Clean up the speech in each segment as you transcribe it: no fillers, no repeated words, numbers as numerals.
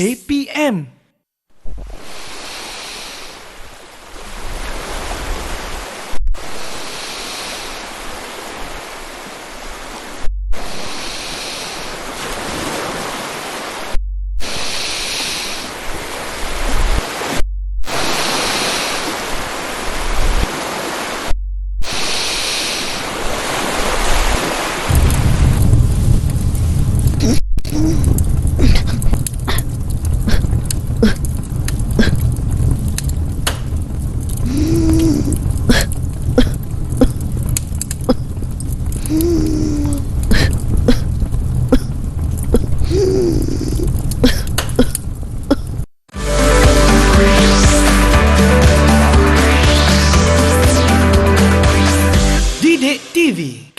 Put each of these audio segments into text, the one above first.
KPM.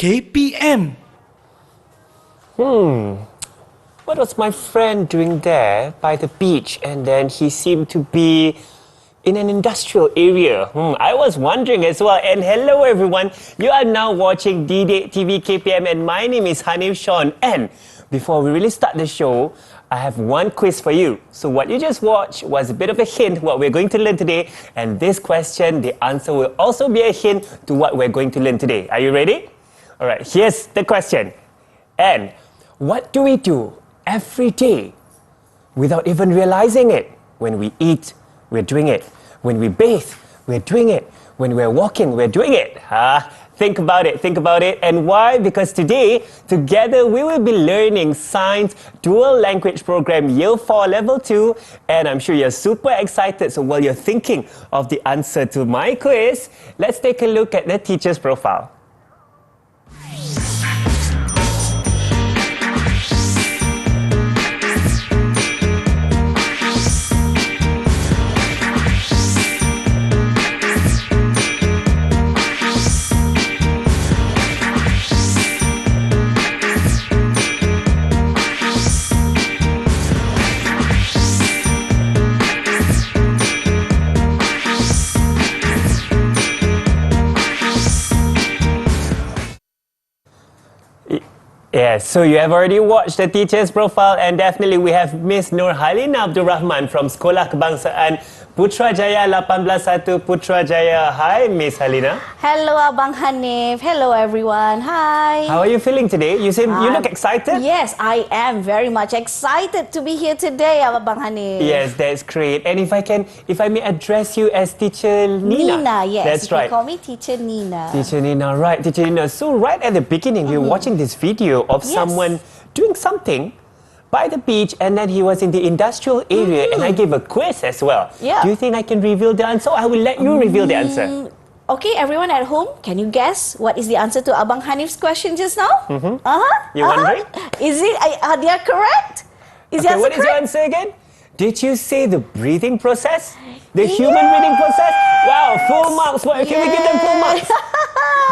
KPM. What was my friend doing there by the beach? And then he seemed to be in an industrial area. I was wondering as well. And hello everyone, you are now watching D-Date TV KPM and my name is Hanif Sean. And before we really start the show, I have one quiz for you. So what you just watched was a bit of a hint what we're going to learn today. And this question, the answer will also be a hint to what we're going to learn today. Are you ready? All right, here's the question. And what do we do every day without even realizing it? When we eat, we're doing it. When we bathe, we're doing it. When we're walking, we're doing it. Think about it. And why? Because today, together, we will be learning Science Dual Language Program Year 4 Level 2. And I'm sure you're super excited. So while you're thinking of the answer to my quiz, let's take a look at the teacher's profile. Yes, so you have already watched the teacher's profile and definitely we have Miss Nur Halinna Abdul Rahman from Sekolah Kebangsaan Putrajaya 181 Putrajaya. Hi, Miss Halinna. Hello, Abang Hanif. Hello, everyone. Hi. How are you feeling today? You look excited? Yes, I am very much excited to be here today, Abang Hanif. Yes, that's great. And if I may address you as Teacher Nina. Nina, yes. That's you right. can call me Teacher Nina. Teacher Nina, right. Teacher Nina, so right at the beginning, we were watching this video of someone doing something by the beach and then he was in the industrial area and I gave a quiz as well. Yeah. Do you think I can reveal the answer? I will let you reveal the answer. Okay, everyone at home, can you guess what is the answer to Abang Hanif's question just now? You wondering? Is it, are they correct? Is the answer what is your correct? answer again? Did you say the breathing process? The human breathing process? Wow, full marks. Can we give them full marks?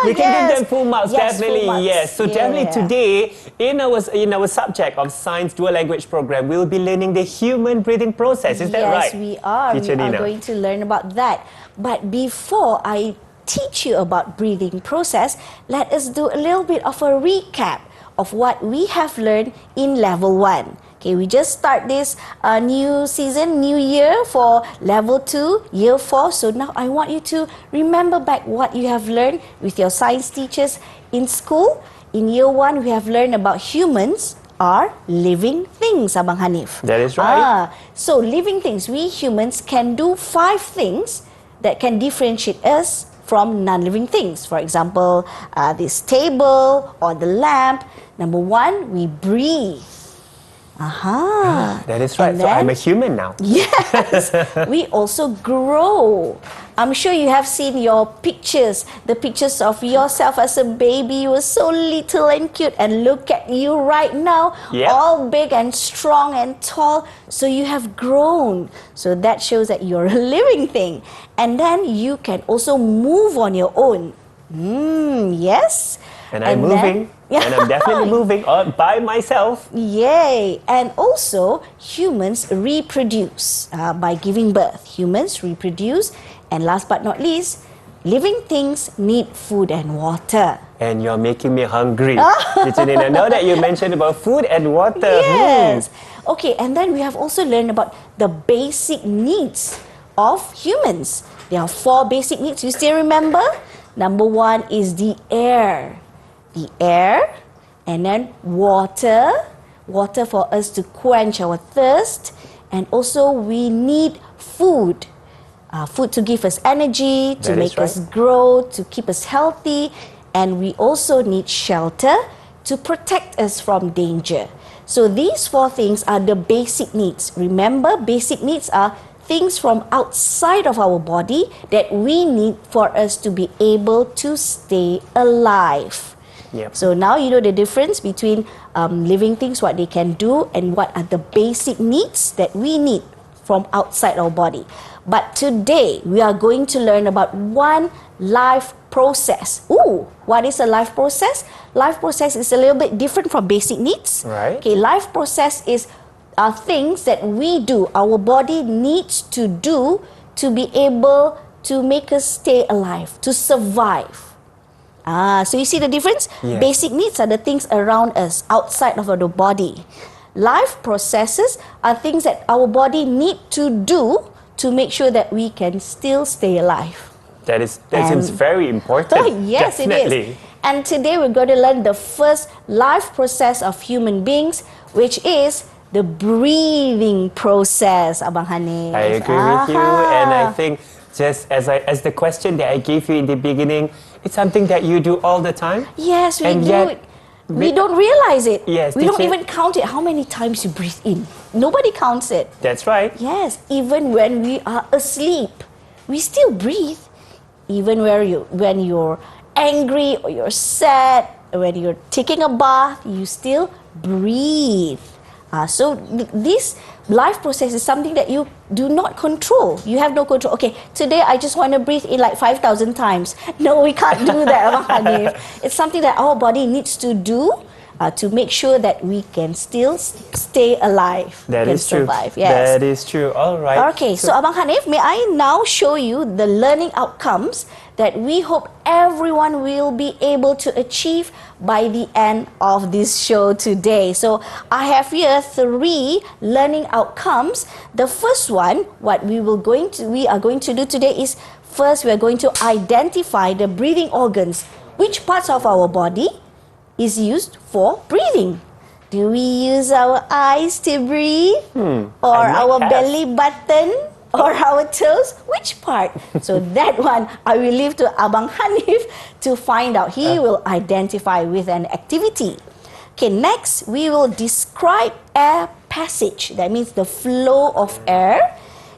We can give them full marks, definitely. Full marks. Yes. So definitely today, in our subject of Science Dual Language Program, we'll be learning the human breathing process. Is that right? Yes, we are. Teacher We are Nina. going to learn about that. But before I teach you about breathing process, let us do a little bit of a recap of what we have learned in Level 1. Okay, we just start this new season, new year for Level 2, Year 4. So now I want you to remember back what you have learned with your science teachers in school. In Year 1, we have learned about humans are living things, Abang Hanif. That is right. So living things, we humans can do 5 things that can differentiate us from non-living things. For example, this table or the lamp. Number 1, we breathe. That is right. So I'm a human now. Yes. We also grow. I'm sure you have seen your pictures, the pictures of yourself as a baby. You were so little and cute. And look at you right now, all big and strong and tall. So you have grown. So that shows that you're a living thing. And then you can also move on your own. Yes. And I'm moving. And I'm definitely moving by myself. Yay! And also, humans reproduce by giving birth. Humans reproduce. And last but not least, living things need food and water. And you're making me hungry. Teacher Nina, now that you mentioned about food and water. Yes. Okay, and then we have also learned about the basic needs of humans. There are 4 basic needs. You still remember? Number 1 is the air. The air, and then water. Water for us to quench our thirst. And also we need food. Food to give us energy, to make us grow, to keep us healthy. And we also need shelter to protect us from danger. So these 4 things are the basic needs. Remember, basic needs are things from outside of our body that we need for us to be able to stay alive. Yep. So now you know the difference between living things, what they can do, and what are the basic needs that we need from outside our body. But today we are going to learn about one life process. Ooh, what is a life process? Life process is a little bit different from basic needs. Right. Okay, life process is things that we do, our body needs to do to be able to make us stay alive, to survive. So you see the difference? Yes. Basic needs are the things around us, outside of our body. Life processes are things that our body need to do to make sure that we can still stay alive. That seems very important. Yes, Definitely. it is. And today we're going to learn the first life process of human beings, which is the breathing process, Abang Hanif. I agree with you, and I think just as the question that I gave you in the beginning, it's something that you do all the time. Yes, we and do yet, it. We don't realize it. Yes, we don't teacher. even count it. How many times you breathe in? Nobody counts it. That's right. Yes, even when we are asleep, we still breathe. Even when you're angry or you're sad, when you're taking a bath, you still breathe. So this life process is something that you do not control. You have no control. Okay, today I just want to breathe in like 5,000 times. No, we can't do that, Abang Hanif. It's something that our body needs to do to make sure that we can still stay alive. That can is true. survive. Yes. That is true. All right. Okay, so Abang Hanif, may I now show you the learning outcomes that we hope everyone will be able to achieve by the end of this show today. So I have here 3 learning outcomes. The first one, what we are going to do today is, first we are going to identify the breathing organs. Which parts of our body is used for breathing? Do we use our eyes to breathe? Or our belly button? Or our toes? Which part? So that one I will leave to Abang Hanif to find out. He will identify with an activity. Okay, next we will describe air passage. That means the flow of air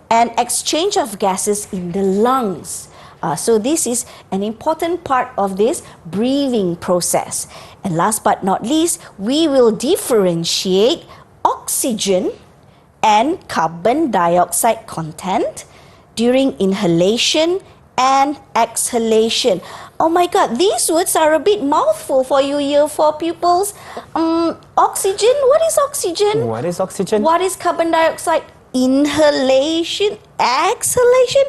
and exchange of gases in the lungs. So this is an important part of this breathing process. And last but not least, we will differentiate oxygen and carbon dioxide content during inhalation and exhalation. Oh my God, these words are a bit mouthful for you year 4 pupils. Oxygen, what is oxygen? What is oxygen? What is carbon dioxide? Inhalation, exhalation.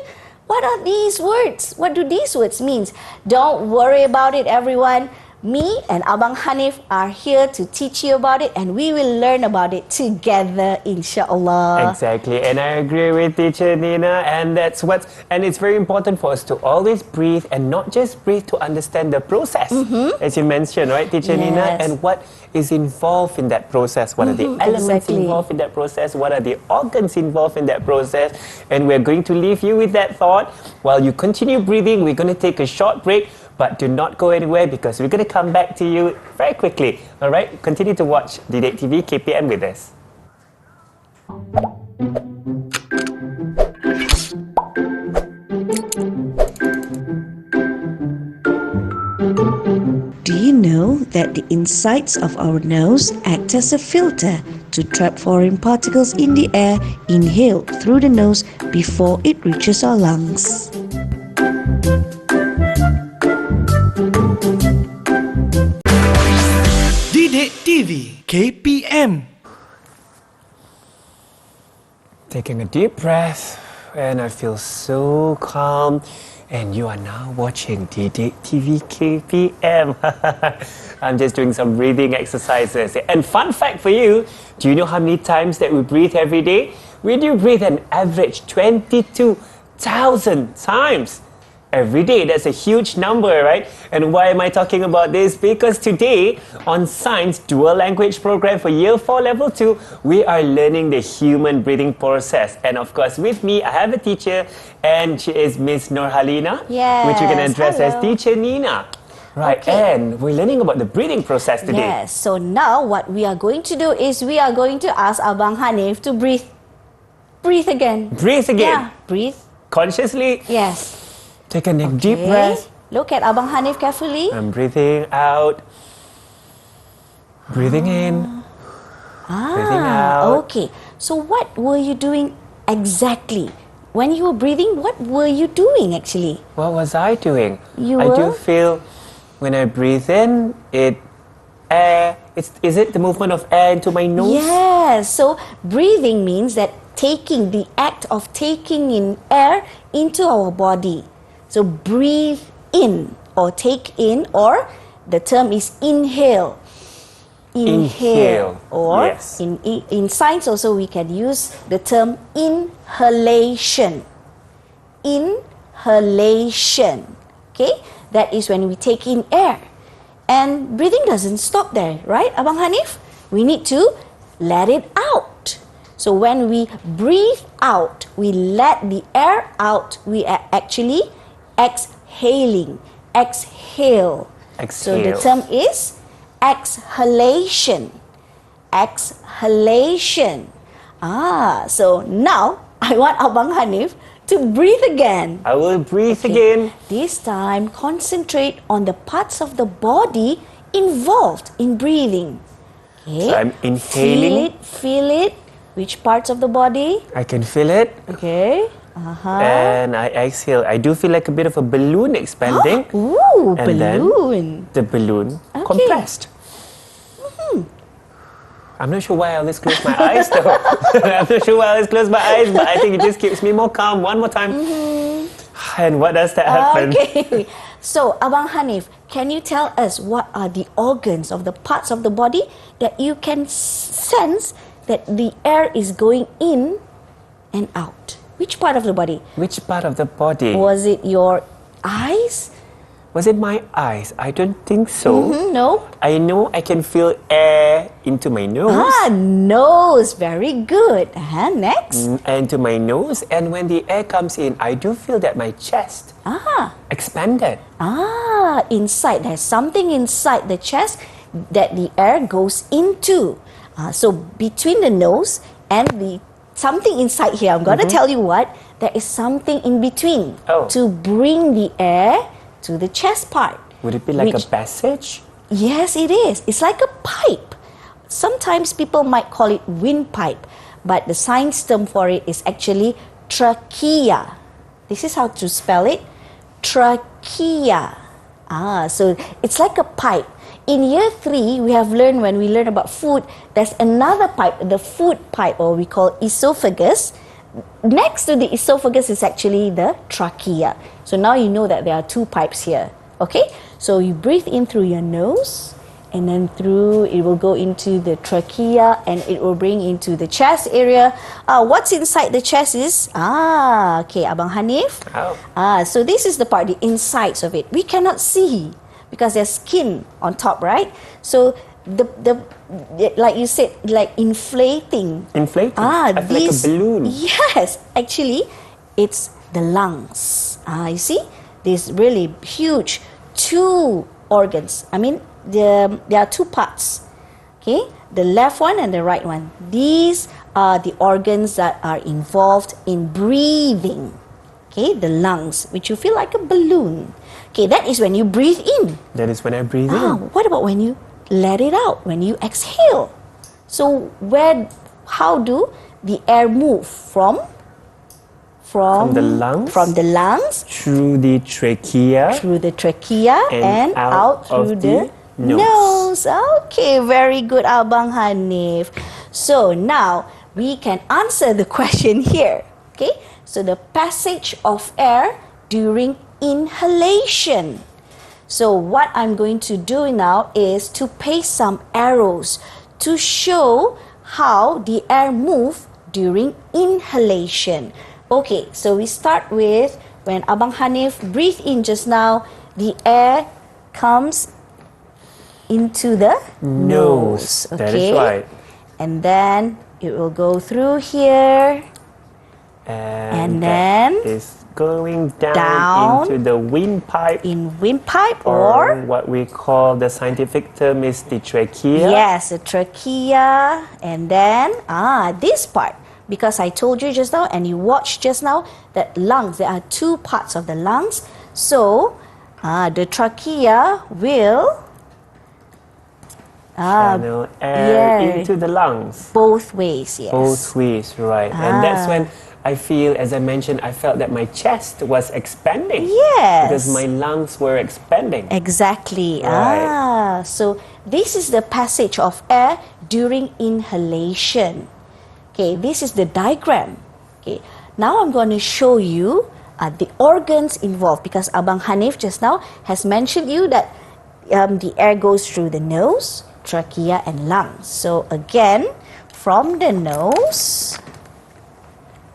What are these words? What do these words mean? Don't worry about it, everyone. Me and Abang Hanif are here to teach you about it, and we will learn about it together, insyaAllah. Exactly, and I agree with Teacher Nina, and it's very important for us to always breathe, and not just breathe to understand the process, as you mentioned, right, Teacher Nina, and what is involved in that process. What are the elements involved in that process? What are the organs involved in that process? And we're going to leave you with that thought. While you continue breathing, we're going to take a short break. But do not go anywhere, because we're going to come back to you very quickly. All right? Continue to watch Didik TV KPM with us. Do you know that the insides of our nose act as a filter to trap foreign particles in the air inhaled through the nose before it reaches our lungs? Didik TV KPM. Taking a deep breath, and I feel so calm And you are now watching TV KPM. I'm just doing some breathing exercises. And fun fact for you, do you know how many times that we breathe every day? We do breathe an average 22,000 times every day. That's a huge number, right? And why am I talking about this? Because today on Science Dual Language Program for Year 4 Level 2, we are learning the human breathing process. And of course, with me, I have a teacher, and she is Miss Halinna, which you can address as Teacher Nina. Right, Okay. and we're learning about the breathing process today. Yes, so now what we are going to do is we are going to ask Abang Hanif to breathe. Breathe again. Breathe again. Yeah, breathe. Consciously. Yes. Take a deep Okay. breath. Look at Abang Hanif carefully. I'm breathing out. Breathing in. Breathing out. Okay. So what were you doing exactly? When you were breathing, what were you doing actually? What was I doing? You I do were? feel when I breathe in, is it the movement of air into my nose? Yes. So breathing means that the act of taking in air into our body. So breathe in or take in, or the term is inhale. Inhale. Or Yes. in science also we can use the term inhalation. Inhalation. Okay? That is when we take in air. And breathing doesn't stop there, right, Abang Hanif? We need to let it out. So when we breathe out, we let the air out, we are actually exhaling. Exhale. So the Exhale. term is exhalation. Exhalation. So now I want Abang Hanif to breathe again. I will breathe Okay. again. This time, concentrate on the parts of the body involved in breathing. Okay. So I'm inhaling. Feel it. Which parts of the body? I can feel it. Okay. And I exhale. I do feel like a bit of a balloon expanding. Ooh, And then balloon. the balloon Okay. compressed. I'm not sure why I always close my eyes though. I'm not sure why I always close my eyes, but I think it just keeps me more calm. One more time. And what does that happen? Okay. So, Abang Hanif, can you tell us what are the organs of the parts of the body that you can sense that the air is going in and out? Which part of the body? Which part of the body? Was it your eyes? Was it my eyes? I don't think so. No. I know I can feel air into my nose. Nose. Very good. Next. And to my nose. And when the air comes in, I do feel that my chest expanded. Inside. There's something inside the chest that the air goes into. So between the nose and the something inside here, I'm going to tell you what, there is something in between to bring the air to the chest part. Would it be like a passage? Yes, it is. It's like a pipe. Sometimes people might call it windpipe, but the science term for it is actually trachea. This is how to spell it. Trachea. So it's like a pipe. In year 3, we have learned, when we learn about food, there's another pipe, the food pipe, or we call esophagus. Next to the esophagus is actually the trachea. So now you know that there are 2 pipes here. Okay? So you breathe in through your nose, and then it will go into the trachea, and it will bring into the chest area. What's inside the chest is, okay, Abang Hanif. So this is the part, the insides of it. We cannot see because there's skin on top, right? So the like you said, like inflating. Inflating? I feel like a balloon. Yes, actually, it's the lungs. You see, these really huge 2 organs. I mean, there are 2 parts. Okay, the left one and the right one. These are the organs that are involved in breathing. Okay, the lungs, which you feel like a balloon. Okay, that is when you breathe in. That is when I breathe in. What about when you let it out, when you exhale? So how do the air move from the lungs? From the lungs Through the trachea. through the trachea and out through of the nose. Okay, very good, Abang Hanif. So now we can answer the question here. Okay, so the passage of air during inhalation. So what I'm going to do now is to paste some arrows to show how the air moves during inhalation. Okay, so we start with when Abang Hanif breathed in just now, the air comes into the nose. Okay? That is right. And then it will go through here. And then that is going down into the windpipe. In windpipe or what we call, the scientific term is the trachea. yes, the trachea. And then this part, because I told you just now and you watched just now that lungs, there are two parts of the lungs. So the trachea will channel air into the lungs. both ways, yes. Both ways, right. And that's when I feel, as I mentioned, I felt that my chest was expanding. Yes. Because my lungs were expanding. Exactly. Right. So this is the passage of air during inhalation. Okay, this is the diagram. Okay, now I'm going to show you the organs involved, because Abang Hanif just now has mentioned you that the air goes through the nose, trachea and lungs. So again, from the nose,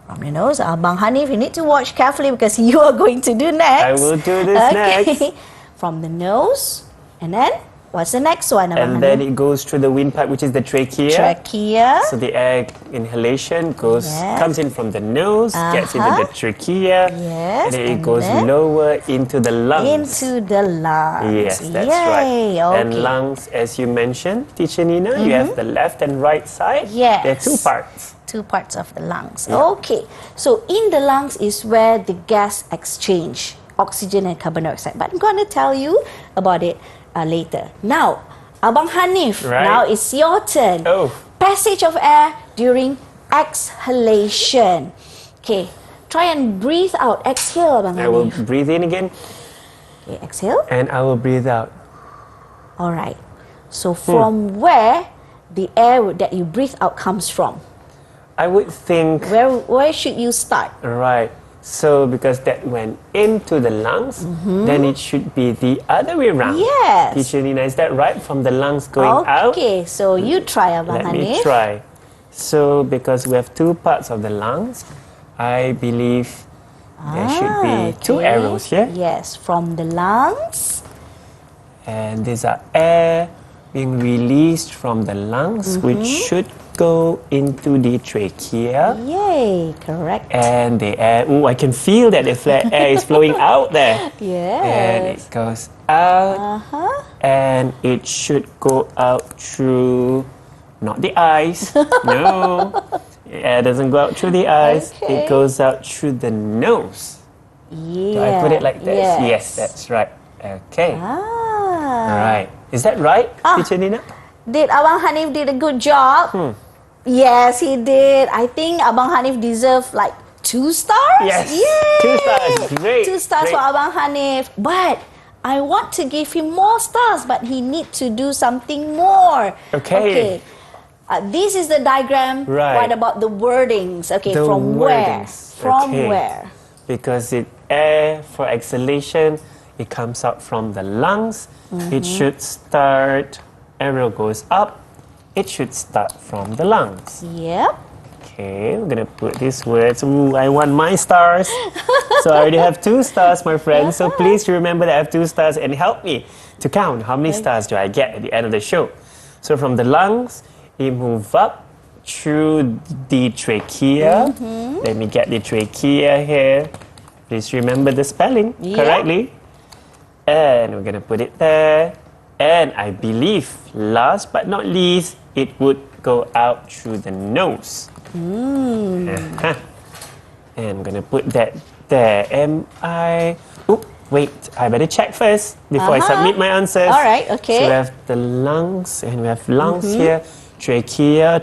Abang Hanif, you need to watch carefully because you are going to do next. I will do this next. From the nose, and then what's the next one, Abang And Hanif? then it goes through the windpipe, which is the trachea. Trachea. So the air inhalation Yes. comes in from the nose, gets into the trachea, Yes, and then it and goes then lower into the lungs. Into the lungs. Yes, that's Yay, right. Okay. And lungs, as you mentioned, Teacher Nina, you have the left and right side. Yes. There are two parts. Two parts of the lungs. Yeah. Okay. So in the lungs is where the gas exchange, oxygen and carbon dioxide. But I'm going to tell you about it later. Now, Abang Hanif, Right. now it's your turn. Oh. Passage of air during exhalation. Okay. Try and breathe out. Exhale, Abang I will Hanif. breathe in again, Okay, exhale. and I will breathe out. All right. So from where the air that you breathe out comes from? I would think, Where should you start? right, so because that went into the lungs, then it should be the other way around. Yes. Teacher Nina, is that right? From the lungs going out? Okay, so you try, Abang Let me Hanif. try. So, because we have two parts of the lungs, I believe there should be two Okay. arrows here. Yes, from the lungs. And these are air being released from the lungs, which should go into the trachea. Yay, correct. And the air, I can feel that the air is flowing out there. And it Yes. goes out. Uh-huh. And it should go out through, not the eyes. No. Air doesn't go out through the eyes. Okay. It goes out through the nose. Yeah. Do I put it like this? Yes. That's right. Okay. Ah. All right. Is that right, Teacher Nina? Did Abang Hanif did a good job? Yes, he did. I think Abang Hanif deserves like 2 stars. Yes. Yay! 2 stars. Great. 2 stars Great. for Abang Hanif. But I want to give him more stars, but he need to do something more. Okay. This is the diagram. Right. What about the wordings? Okay, The from where? wordings. From Okay. where? Because air for exhalation, it comes out from the lungs. It should start, arrow goes up. It should start from the lungs. Yep. Okay, we're gonna put these words. Ooh, I want my stars. So I already have 2 stars, my friend. So please remember that I have 2 stars and help me to count how many stars do I get at the end of the show. So from the lungs, it move up through the trachea. Let me get the trachea here. Please remember the spelling correctly. And we're gonna put it there. And I believe, last but not least, it would go out through the nose. Uh-huh. And I'm gonna put that there. Wait, I better check first before I submit my answers. All right, okay. So we have the lungs, and we have lungs here. Trachea,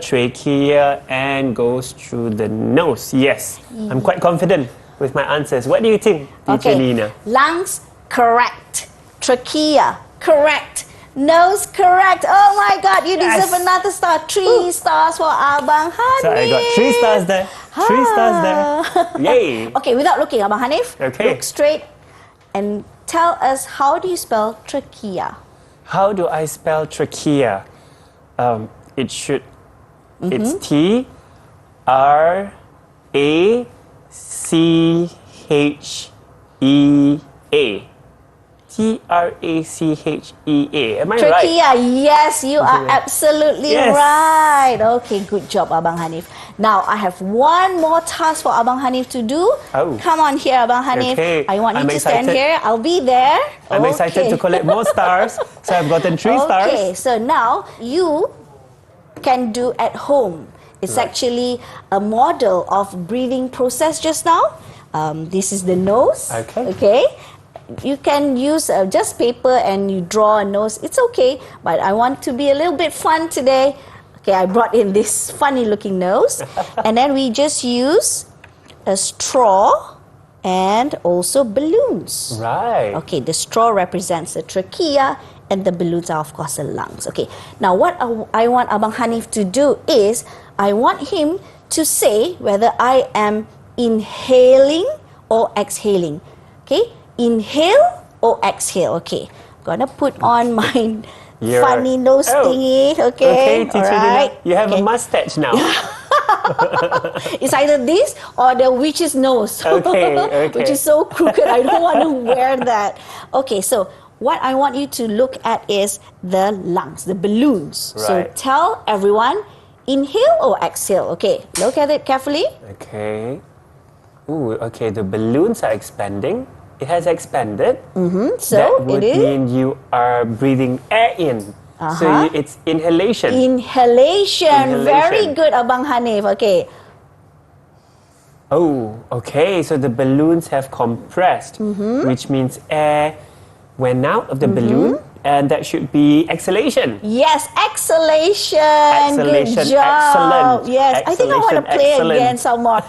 and goes through the nose. Yes, I'm quite confident with my answers. What do you think, Teacher Nina? Lungs, correct. Trachea, correct. Nose, correct. Oh my God, you deserve another star. 3 stars for Abang Hanif. So I got 3 stars there. 3 stars there. Yay. Okay, without looking, Abang Hanif. Okay. Look straight and tell us how do you spell trachea? How do I spell trachea? It's T R A C H E A. Trachea. Am I right? Trachea, yes, you are absolutely Yes. right. Okay, good job, Abang Hanif. Now, I have one more task for Abang Hanif to do. Oh. Come on here, Abang Hanif. Okay, I want you I'm to stand excited. here. I'll be there. I'm excited to collect more stars. So I've gotten 3 stars. Okay, so now you can do at home. It's actually a model of breathing process just now. This is the nose. Okay. You can use just paper and you draw a nose. It's okay, but I want to be a little bit fun today. Okay, I brought in this funny looking nose. And then we just use a straw and also balloons. Right. Okay, the straw represents the trachea and the balloons are of course the lungs. Okay, now what I want Abang Hanif to do is, I want him to say whether I am inhaling or exhaling. Okay, inhale or exhale. Okay, gonna put on my funny nose thingy. Okay, teacher alright. Nina, you have a mustache now. It's either this or the witch's nose. Okay. Which is so crooked. I don't want to wear that. Okay, so what I want you to look at is the lungs, the balloons. So Right. tell everyone, inhale or exhale. Okay, look at it carefully. Okay. Ooh, okay, the balloons are expanding. It has expanded. So that would it is mean you are breathing air in. So it's inhalation. inhalation. Very good, Abang Hanif. Okay. Oh, okay. So the balloons have compressed, which means air went out of the balloon, and that should be exhalation. Yes, exhalation. Exhalation, Good job. excellent. Yes, I think I want to Exhalation, play excellent. again some more.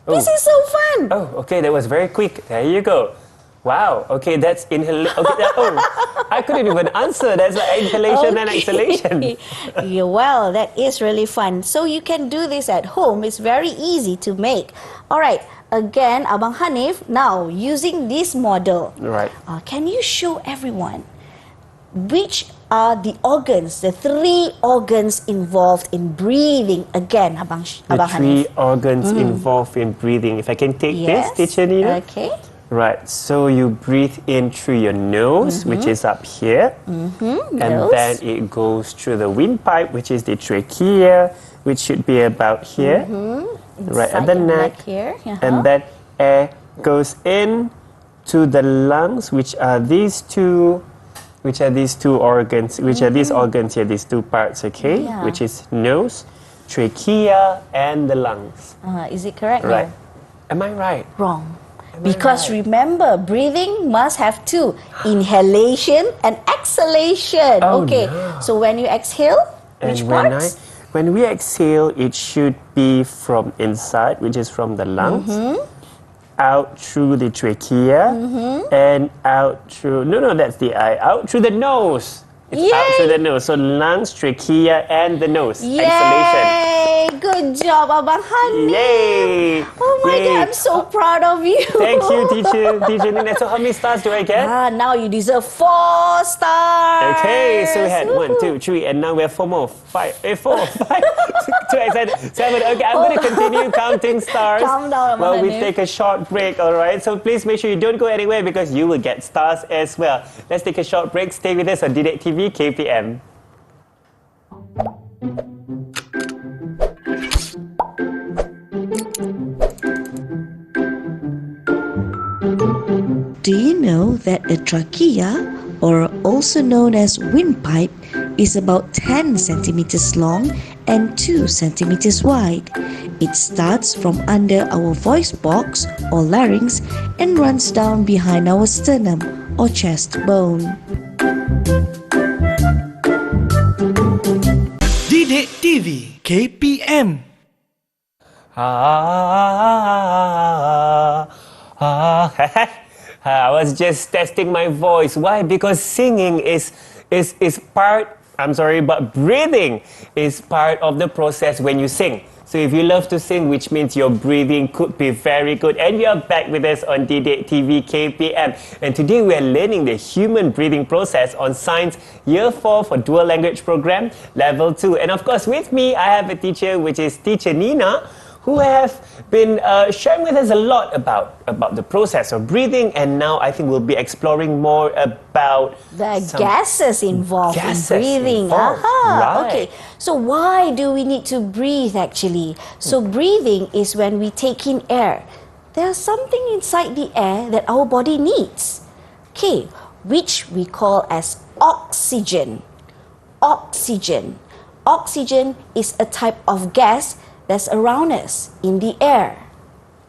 This is so fun. Oh, okay, that was very quick. There you go. Wow. Okay, that's inhalation. Okay, I couldn't even answer. That's like inhalation and exhalation. Yeah, well, that is really fun. So you can do this at home. It's very easy to make. All right. Again, Abang Hanif, now using this model, Right. can you show everyone which are the organs, the 3 organs involved in breathing? Again, Abang The Hanif. 3 organs involved in breathing. If I can take Yes. this, teacher Nina. Okay. Right. So you breathe in through your nose, which is up here. And Nose. then it goes through the windpipe, which is the trachea, which should be about here. Right at Inside the and neck. back here. And then air goes in to the lungs, which are these 2 organs, which are these organs here, these 2 parts, okay? Yeah. Which is nose, trachea, and the lungs. Is it correct? Right. No. Am I right? Wrong. Because remember, breathing must have 2, inhalation and exhalation. Oh, okay, no. so when you exhale, which And parts? when we exhale, it should be from inside, which is from the lungs, out through the trachea, and out through, that's the eye, out through the nose. It's out through the nose. So lungs, trachea, and the nose. Exhalation. Yay! Good job, Abang Hanif. Yay! Oh my Yay. God, I'm so proud of you. Thank you, teacher Nina. So how many stars do I get? Now you deserve 4 stars. Okay, so we had 1, 2, 3, and now we have 4 more. 5, 4, 5, 2 excited, 7. Okay, I'm going to continue counting stars Calm down, while we Hanif. take a short break, all right? So please make sure you don't go anywhere because you will get stars as well. Let's take a short break. Stay with us on DLP TV KPM. Do you know that the trachea, or also known as windpipe, is about 10 centimeters long and 2 centimeters wide? It starts from under our voice box or larynx and runs down behind our sternum or chest bone. Didik TV KPM. I was just testing my voice. Why? Because singing is part I'm sorry, but breathing is part of the process when you sing. So if you love to sing, which means your breathing could be very good. And we are back with us on DDate TV KPM. And today we are learning the human breathing process on Science Year 4 for Dual Language Program, Level 2. And of course, with me, I have a teacher, which is Teacher Nina, who have been sharing with us a lot about the process of breathing, and now I think we'll be exploring more about the gases involved in breathing. Right. Okay, so why do we need to breathe actually? So breathing is when we take in air. There's something inside the air that our body needs, okay, which we call as oxygen. Oxygen is a type of gas that's around us in the air.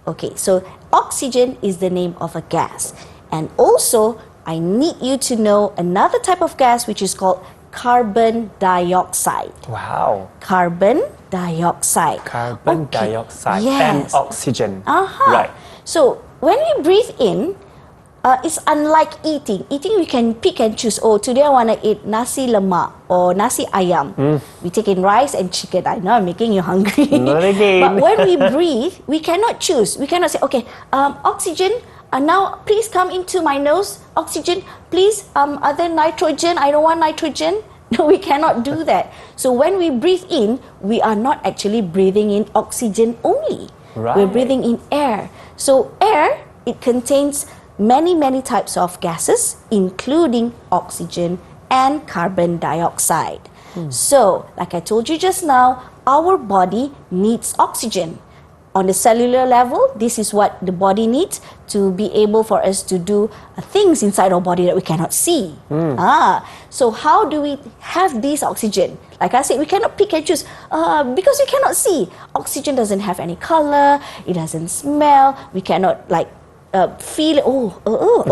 Okay, so oxygen is the name of a gas. And also, I need you to know another type of gas which is called carbon dioxide. Wow. Carbon dioxide. Carbon dioxide Yes. and oxygen. Right. So, when we breathe in, it's unlike eating. Eating, we can pick and choose. Oh, today I want to eat nasi lemak or nasi ayam. We take in rice and chicken. I know I'm making you hungry. Not again. But when we breathe, we cannot choose. We cannot say, okay, oxygen, now please come into my nose. Oxygen, please, other nitrogen. I don't want nitrogen. No, we cannot do that. So when we breathe in, we are not actually breathing in oxygen only. Right. We're breathing in air. So air, it contains many types of gases, including oxygen and carbon dioxide. So, like I told you just now, our body needs oxygen. On the cellular level, this is what the body needs to be able for us to do things inside our body that we cannot see. So how do we have this oxygen? Like I said, we cannot pick and choose because we cannot see. Oxygen doesn't have any color, it doesn't smell, we cannot feel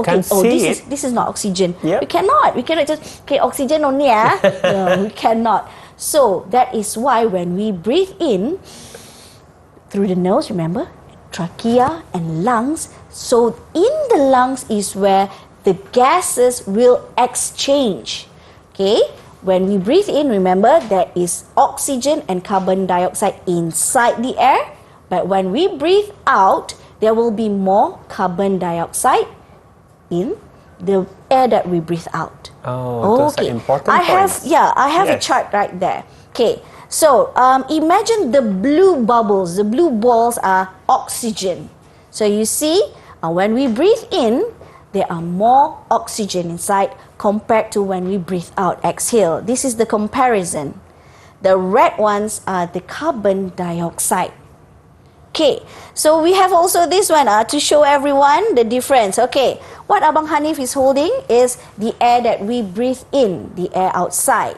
okay. This is not oxygen. Yep. We cannot just oxygen only. No, we cannot. So that is why when we breathe in through the nose, remember, trachea and lungs. So in the lungs is where the gases will exchange. Okay, when we breathe in, remember there is oxygen and carbon dioxide inside the air, but when we breathe out, there will be more carbon dioxide in the air that we breathe out. Those are important points. I have a chart right there. Okay, so imagine the blue bubbles, the blue balls are oxygen. So you see, when we breathe in, there are more oxygen inside compared to when we breathe out, exhale. This is the comparison. The red ones are the carbon dioxide. Okay, so we have also this one to show everyone the difference. Okay, what Abang Hanif is holding is the air that we breathe in, the air outside.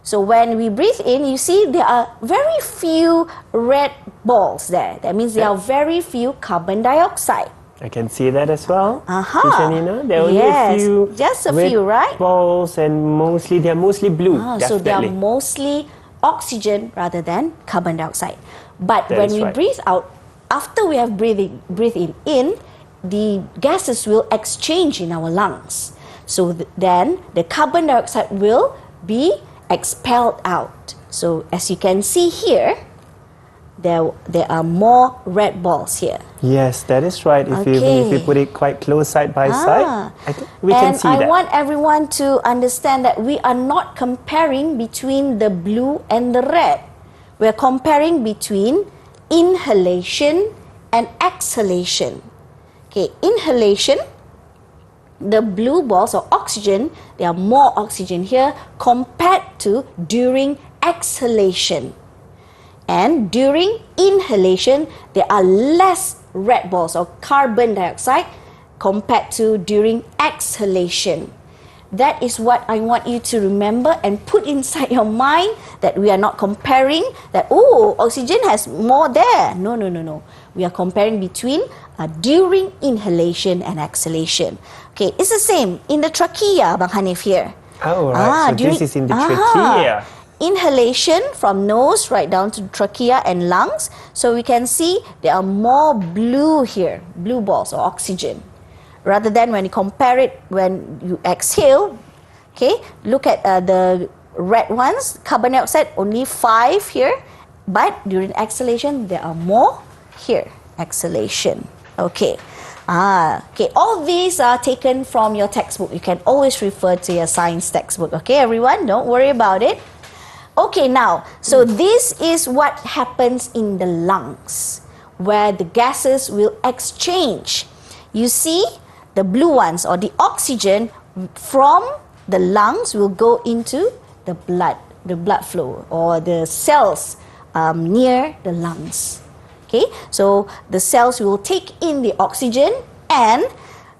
So when we breathe in, you see there are very few red balls there. That means there are very few carbon dioxide. I can see that as well. Teacher Nina, there are only a few, just a red few, right? balls, and they're mostly blue. So they are definitely. mostly oxygen rather than carbon dioxide. But That when is we right. breathe out, after we have breathed in, the gases will exchange in our lungs. So then the carbon dioxide will be expelled out. So as you can see here, there are more red balls here. Yes, that is right. If you put it quite close side by side, I think we can see And I that. want everyone to understand that we are not comparing between the blue and the red. We're comparing between inhalation and exhalation. Okay, inhalation, the blue balls of oxygen, there are more oxygen here compared to during exhalation. And during inhalation, there are less red balls of carbon dioxide compared to during exhalation. That is what I want you to remember and put inside your mind, that we are not comparing that, oxygen has more there. No. We are comparing between during inhalation and exhalation. Okay, it's the same in the trachea, Bang Hanif here. Oh, right. So this is in the trachea. Inhalation from nose right down to trachea and lungs. So we can see there are more blue here, blue balls or oxygen. Rather than when you compare it when you exhale, okay, look at the red ones, carbon dioxide, only 5 here. But during exhalation, there are more here. Exhalation. Okay. Okay. All these are taken from your textbook. You can always refer to your science textbook. Okay, everyone? Don't worry about it. Okay, now, so this is what happens in the lungs, where the gases will exchange. You see, the blue ones, or the oxygen from the lungs, will go into the blood flow, or the cells near the lungs. Okay, so the cells will take in the oxygen, and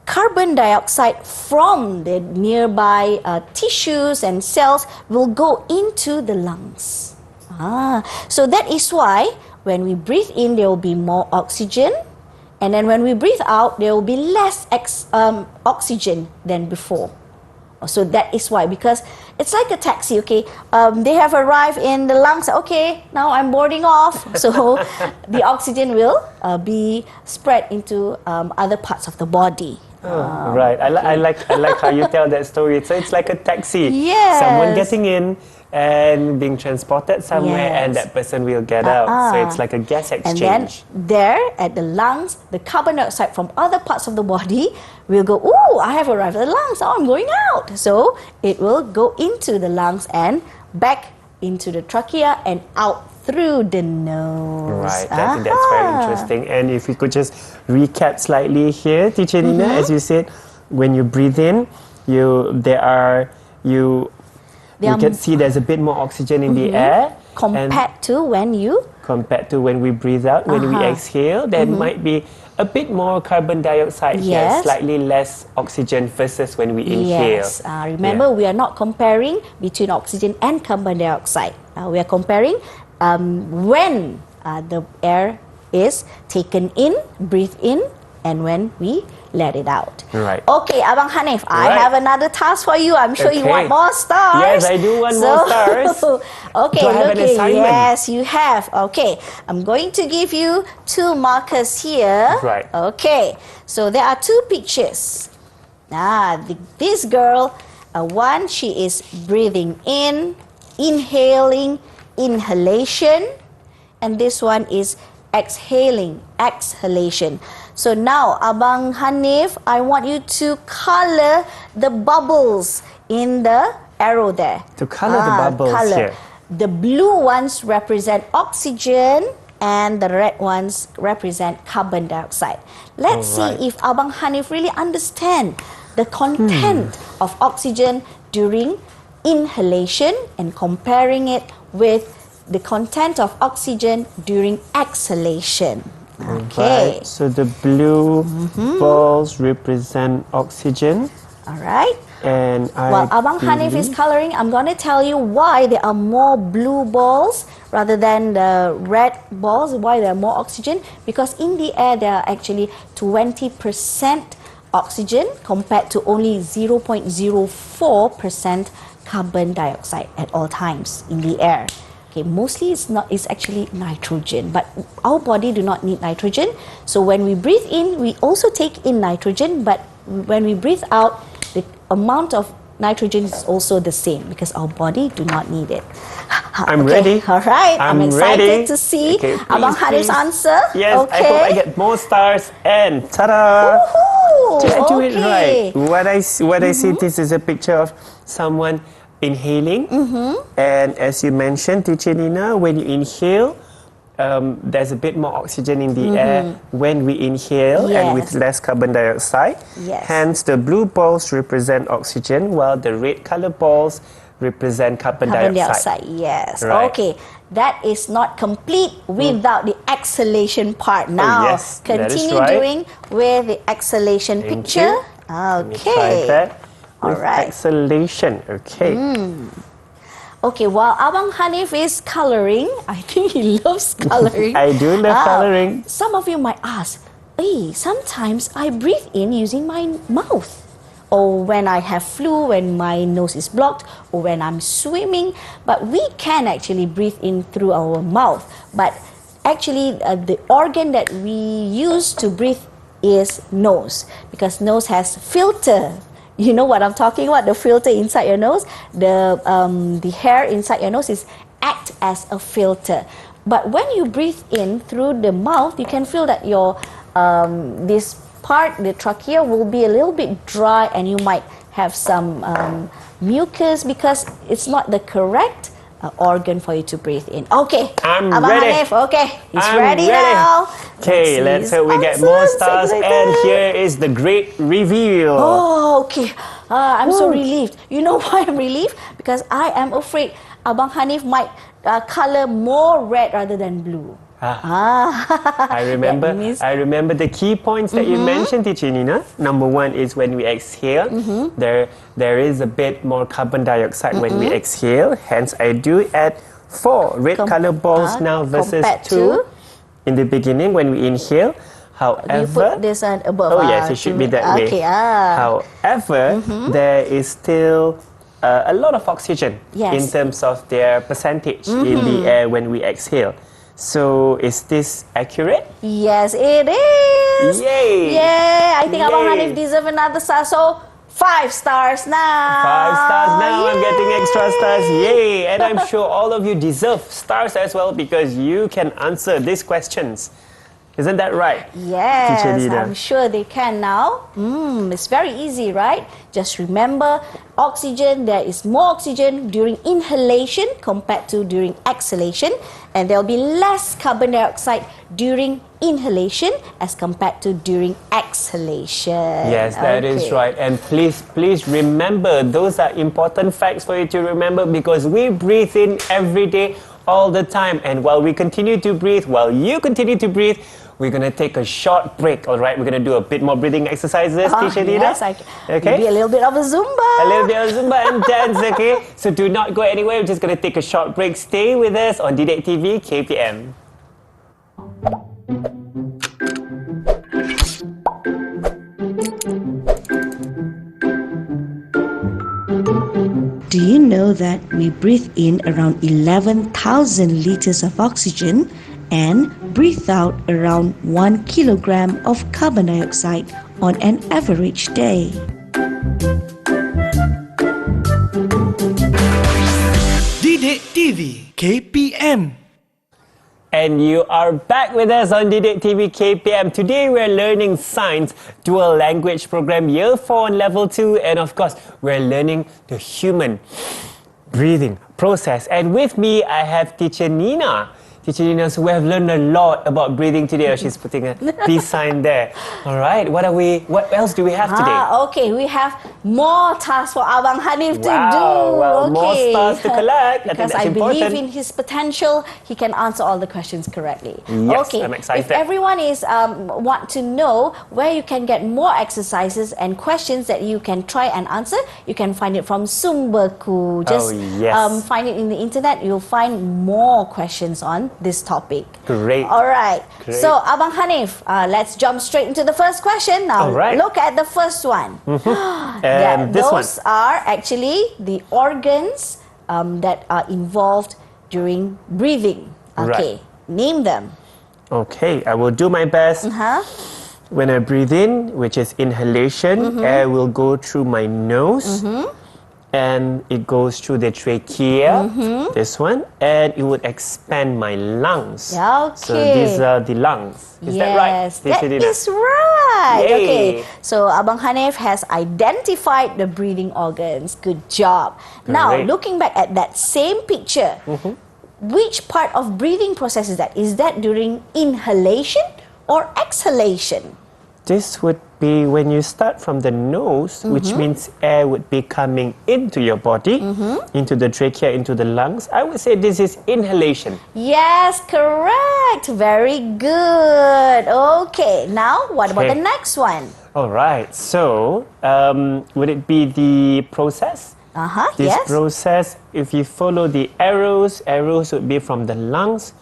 carbon dioxide from the nearby tissues and cells will go into the lungs. So that is why when we breathe in, there will be more oxygen, and then when we breathe out, there will be less oxygen than before. So that is why, because it's like a taxi, okay? They have arrived in the lungs, okay, now I'm boarding off. So the oxygen will be spread into other parts of the body. Right. I like how you tell that story. So it's like a taxi. Yes. Someone getting in and being transported somewhere, and that person will get out. So it's like a gas exchange. And then there at the lungs, the carbon dioxide from other parts of the body will go, oh, I have arrived at the lungs, now I'm going out. So it will go into the lungs and back into the trachea and out through the nose. Right, I think that's very interesting. And if we could just recap slightly here, Teacher Nina, as you said, when you breathe in, you can see there's a bit more oxygen in the air. Compared to when we breathe out, when we exhale, there might be a bit more carbon dioxide here, slightly less oxygen versus when we inhale. Yes, remember we are not comparing between oxygen and carbon dioxide. We are comparing when the air is taken in, breathed in, and when we let it out. Right. Okay, Abang Hanif, I have another task for you. I'm sure you want more stars. Yes, I do want more stars. Okay, do I have an assignment? Yes, you have. Okay, I'm going to give you 2 markers here. Right. Okay, so there are 2 pictures. This girl, one, she is breathing in, inhaling, inhalation, and this one is exhaling, exhalation. So now, Abang Hanif, I want you to color the bubbles in the arrow there. To color the bubbles here. The blue ones represent oxygen and the red ones represent carbon dioxide. Let's see if Abang Hanif really understand the content of oxygen during inhalation and comparing it with the content of oxygen during exhalation. Okay. Right. So the blue balls represent oxygen. All right. And while Abang Hanif is coloring, I'm going to tell you why there are more blue balls rather than the red balls, why there are more oxygen. Because in the air, there are actually 20% oxygen compared to only 0.04% carbon dioxide at all times in the air. Okay, mostly it's actually nitrogen, but our body do not need nitrogen. So when we breathe in, we also take in nitrogen, but when we breathe out, the amount of nitrogen is also the same because our body do not need it. I'm ready. All right. I'm excited ready. to see Okay, Abang Hanif's answer. Yes, okay. I hope I get more stars and ta-da! Did I do it right? What I see, this is a picture of someone inhaling, and as you mentioned, Teacher Nina, when you inhale, there's a bit more oxygen in the air when we inhale and with less carbon dioxide. Hence, the blue balls represent oxygen, while the red color balls represent carbon dioxide. Yes. Right. Okay. That is not complete without the exhalation part. Now, continue doing with the exhalation picture. Okay. All right. Exhalation. Okay. Okay, while Abang Hanif is coloring, I think he loves coloring. I do love coloring. Some of you might ask, hey, sometimes I breathe in using my mouth. Or when I have flu, when my nose is blocked, or when I'm swimming. But we can actually breathe in through our mouth. But actually, the organ that we use to breathe is nose. Because nose has filter You know what I'm talking about? The filter inside your nose, the hair inside your nose act as a filter. But when you breathe in through the mouth, you can feel that your this part, the trachea, will be a little bit dry, and you might have some mucus because it's not the correct organ for you to breathe in. Okay, I'm Abang ready. Hanif, okay, he's I'm ready now. Okay, let's hope we get more stars. And here is the great reveal. Oh, okay. I'm so relieved. You know why I'm relieved? Because I am afraid Abang Hanif might color more red rather than blue. I remember. That means- I remember the key points that you mentioned, Teacher Nina. Number one is when we exhale, there is a bit more carbon dioxide when we exhale. Hence, I do add 4 red color balls now versus compared 2 to? in the beginning when we inhale. You put However, this one above. oh yes, it should be that way. Okay. However, there is still a lot of oxygen in Yes. terms of their percentage in the air when we exhale. So, is this accurate? Yes, it is. Yay! Yay! I think Abang Yay. Hanif deserve another star. So 5 stars now. 5 stars now. I'm Yay. getting extra stars. Yay! And I'm sure all of you deserve stars as well because you can answer these questions. Isn't that right? Yes, Teacher Nina? I'm sure they can now. It's very easy, right? Just remember, oxygen, there is more oxygen during inhalation compared to during exhalation, and there will be less carbon dioxide during inhalation as compared to during exhalation. Yes, that is Okay. right. And please remember, those are important facts for you to remember because we breathe in every day, all the time. And while we continue to breathe, while you continue to breathe, we're going to take a short break, all right? We're going to do a bit more breathing exercises, Teacher Nina. Yes, Okay? maybe a little bit of a Zumba. A little bit of Zumba and dance, okay? So do not go anywhere. We're just going to take a short break. Stay with us on DLP TV KPM. Do you know that we breathe in around 11,000 liters of oxygen and breathe out around 1 kilogram of carbon dioxide on an average day? Didik TV KPM. And you are back with us on DLP TV KPM. Today we're learning science, dual language program, year 4 and level 2. And of course, we're learning the human breathing process. And with me, I have Teacher Nina. Teacher Nina, so we have learned a lot about breathing today. She's putting a peace sign there. All right, what else do we have today? Okay, we have more tasks for Abang Hanif to Wow, do. well, Okay. more stars to collect. I think Because that's I believe important. in his potential, he can answer all the questions correctly. Yes, okay. I'm excited. If everyone is want to know where you can get more exercises and questions that you can try and answer, you can find it from Sumberku. Just yes. find it in the internet. You'll find more questions on this topic. Great. All right. Great. So, Abang Hanif, let's jump straight into the first question. Now, All right. look at the first one. And this one. Those are actually the organs that are involved during breathing. Okay, name them. Okay, I will do my best. When I breathe in, which is inhalation, air will go through my nose. And it goes through the trachea, this one, and it would expand my lungs. Yeah, So okay. these are the lungs. Is that right? Yes, that Teacher Nina? is right. Yay. Okay, so Abang Hanif has identified the breathing organs. Good job. Now, Great. looking back at that same picture, which part of breathing process is that? Is that during inhalation or exhalation? This would be when you start from the nose, which means air would be coming into your body, into the trachea, into the lungs. I would say this is inhalation. Yes, correct. Very good. Okay, now what about Okay. the next one? All right. So, would it be the process? This Yes. process, if you follow the arrows would be from the lungs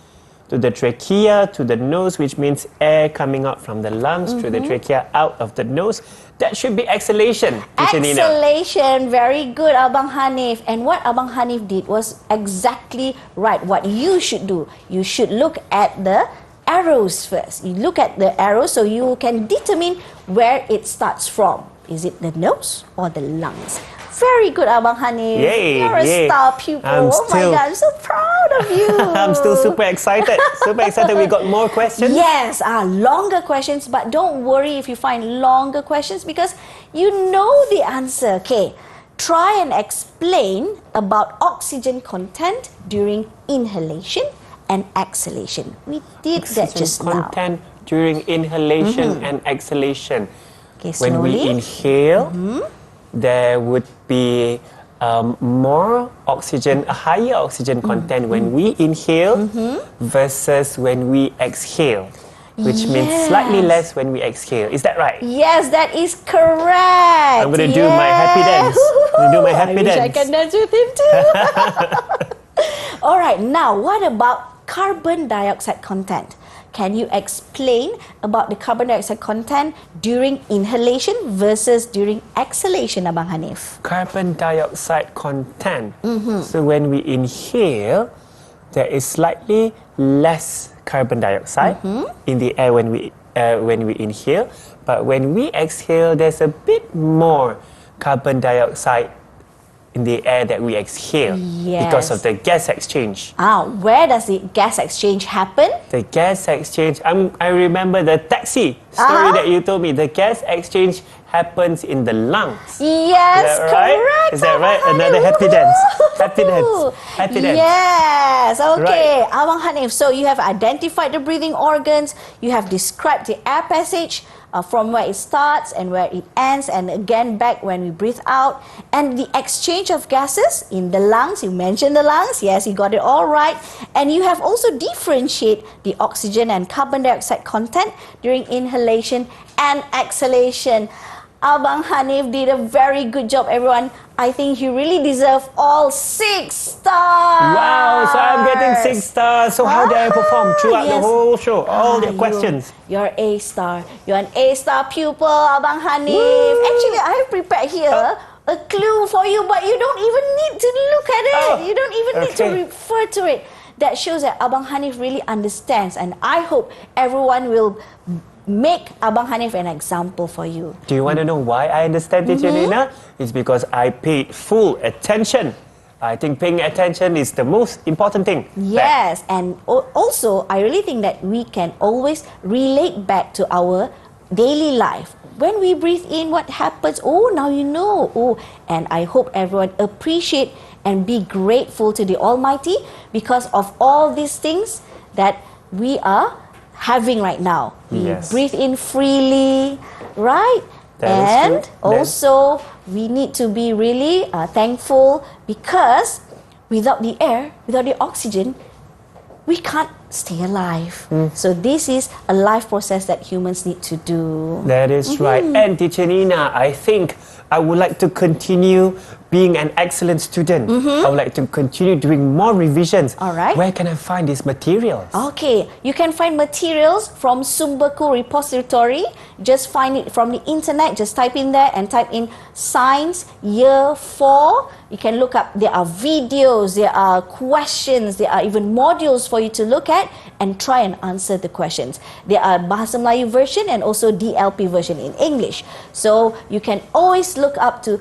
to the trachea, to the nose, which means air coming out from the lungs through the trachea out of the nose. That should be exhalation, Teacher Nina. Exhalation, very good, Abang Hanif. And what Abang Hanif did was exactly right. What you should do, you should look at the arrows first. You look at the arrows so you can determine where it starts from. Is it the nose or the lungs? Very good, Abang Hanif. Yay, You're a yay. star pupil. I'm Oh my still- God, I'm so proud of you. I'm still super excited. Super excited. We got more questions. Yes, longer questions, but don't worry if you find longer questions because you know the answer. Okay, try and explain about oxygen content during inhalation and exhalation. We did that Oxygen just now. content during inhalation and exhalation. Okay, When we slowly. inhale, there would be more oxygen, a higher oxygen content when we inhale versus when we exhale, which means slightly Yes. less when we exhale. Is that right? Yes, that is correct. I'm gonna do my happy dance. I'm gonna do my happy I wish I dance. can dance with him too. All right, now what about carbon dioxide content? Can you explain about the carbon dioxide content during inhalation versus during exhalation, Abang Hanif? Carbon dioxide content. So when we inhale, there is slightly less carbon dioxide in the air when we inhale, but when we exhale, there's a bit more carbon dioxide in the air that we exhale because of Yes. the gas exchange. Where does the gas exchange happen? The gas exchange. I remember the taxi story that you told me. The gas exchange happens in the lungs. Yes, Is that right? correct. Is that right? Abang Another Hanif. happy dance. Happy dance. Woohoo. Happy dance. Yes, okay. Right. Abang Hanif, so you have identified the breathing organs, you have described the air passage from where it starts and where it ends, and again back when we breathe out, and the exchange of gases in the lungs. You mentioned the lungs. Yes, you got it all right. And you have also differentiate the oxygen and carbon dioxide content during inhalation and exhalation. Abang Hanif did a very good job, everyone. I think you really deserve all 6 stars. Wow, so I'm getting 6 stars. So how did I perform throughout the Yes. whole show? All the you- questions. You're A star. You're an A star pupil, Abang Hanif. Actually, I have prepared here a clue for you, but you don't even need to look at it. Oh, You don't even need to okay. refer to it. That shows that Abang Hanif really understands, and I hope everyone will make Abang Hanif an example for you. Do you want to know why I understand, Teacher Nina? It's because I paid full attention. I think paying attention is the most important thing. Yes, and also I really think that we can always relate back to our daily life. When we breathe in, what happens? Oh, now you know. Oh, and I hope everyone appreciate and be grateful to the Almighty because of all these things that we are having right now. We Yes. breathe in freely, right? That is and true. also we need to be really thankful because without the air, without the oxygen, we can't stay alive. So this is a life process that humans need to do. That is right. And Teacher Nina, I think I would like to continue being an excellent student. I would like to continue doing more revisions. All right. Where can I find these materials? Okay, you can find materials from Sumberku Repository. Just find it from the internet. Just type in there and type in Science Year 4. You can look up, there are videos, there are questions, there are even modules for you to look at and try and answer the questions. There are Bahasa Melayu version and also DLP version in English. So you can always look up to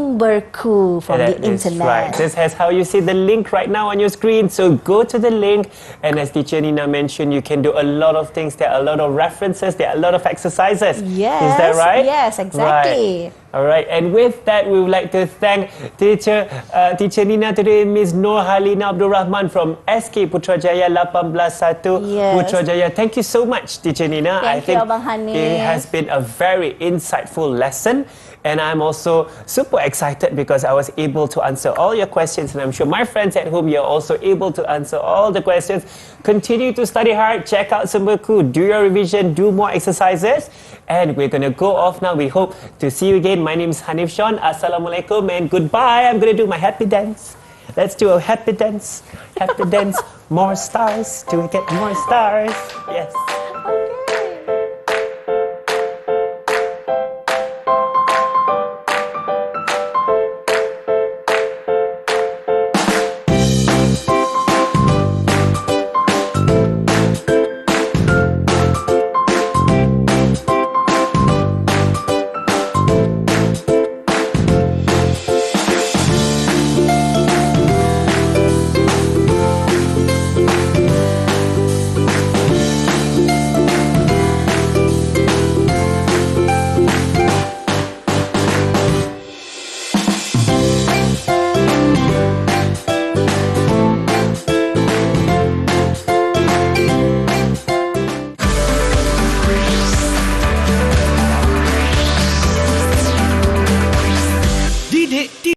Sumberku from the That is internet. right. This is how you see the link right now on your screen. So go to the link, and as Teacher Nina mentioned, you can do a lot of things. There are a lot of references. There are a lot of exercises. Yes. Is that right? Yes, exactly. Right. All right. And with that, we would like to thank Teacher Nina today, Ms. Nur Halinna Abdul Rahman from SK Putrajaya 181 Yes. Putrajaya. Thank you so much, Teacher Nina. I Thank you, think Abang Hanif. it has been a very insightful lesson. And I'm also super excited because I was able to answer all your questions. And I'm sure my friends at home, you're also able to answer all the questions. Continue to study hard. Check out Sumberku. Do your revision. Do more exercises. And we're going to go off now. We hope to see you again. My name is Hanif Sean. Assalamualaikum and goodbye. I'm going to do my happy dance. Let's do a happy dance. Happy dance. More stars. To get more stars. Yes.